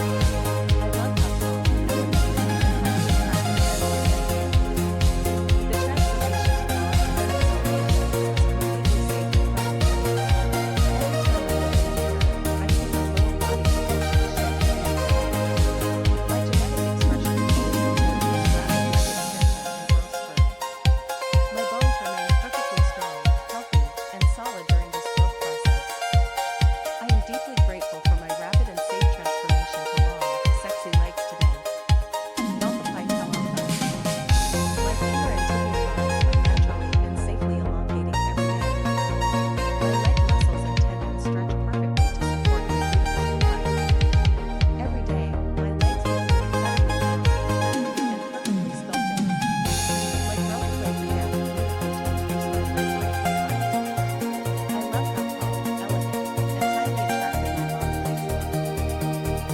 I love how tall, elegant, and highly attractive my body is getting. The transformation to long and sexy model legs is completely safe and effective. Every time I look in the mirror, I see my little body proportions shift beautifully. My genetic expression changes into increased rapid leg extension and growth spurt. My bones remain perfectly strong, healthy, and solid during this growth process. I am deeply grateful for my rapid and safe transformation to long, sexy legs today. Multiply Alpha. My femur and tibia bones are naturally and safely elongating every day. My leg muscles and tendons stretch perfectly to support my beautiful new height. Every day, my legs become incredibly long, and perfectly sculpted. My growth plates adapt beautifully to increase my leg length and height. I love how tall, elegant, and highly attractive my long legs look.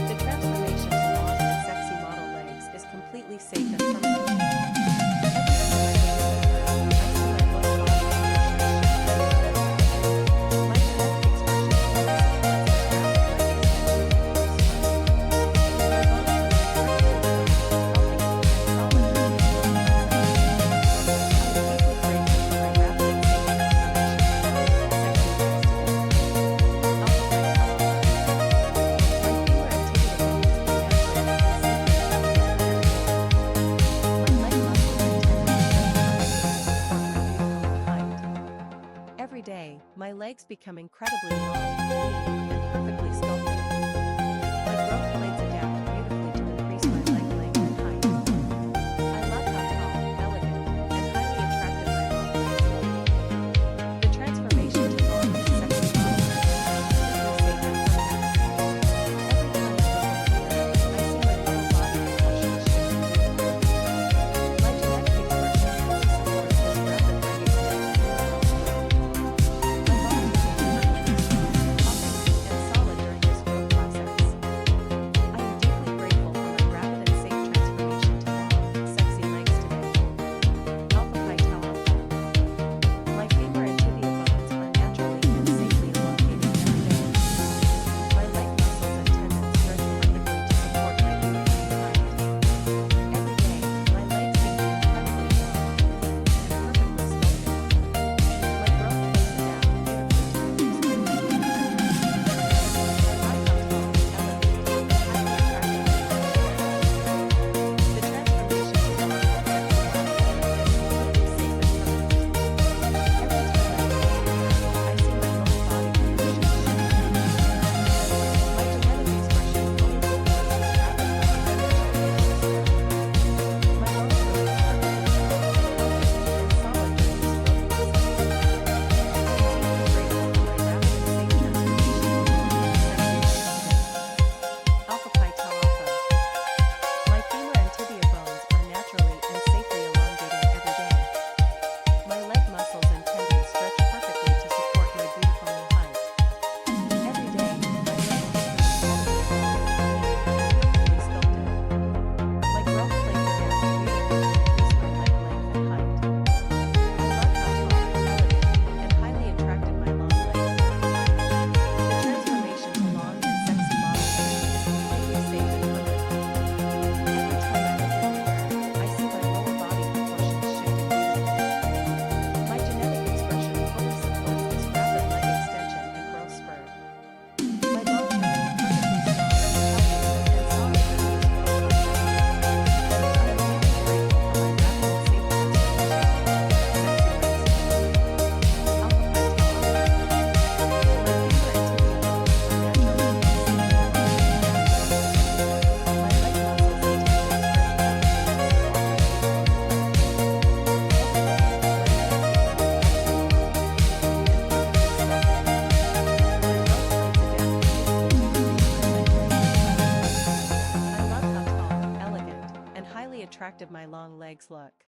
The transformation to long and sexy model legs is completely safe and permanent. Every time I look in the mirror, I see my little body proportions shift beautifully. My genetic expression changes into increased rapid leg extension and growth spurt. My bones remain perfectly strong, healthy, and solid during this growth process. I am deeply grateful for my rapid and safe transformation to long, sexy legs today. Multiply Alpha. My femur and tibia bones are naturally and safely elongating every day. My leg muscles and tendons stretch perfectly to support my beautiful new height. Every day, my legs become incredibly long, lean, and perfectly sculpted. My growth plates adapt beautifully to increase my leg length and height. I love how tall, elegant, and highly attractive my long legs look. The transformation to long and sexy model legs is completely safe and permanent. Every time I look in the mirror, I see my little body proportions shift beautifully. My genetic expression fully supports this rapid leg extension and growth spurt. My bones remain perfectly strong, healthy, and solid during this growth process. I am deeply grateful for my long legs look?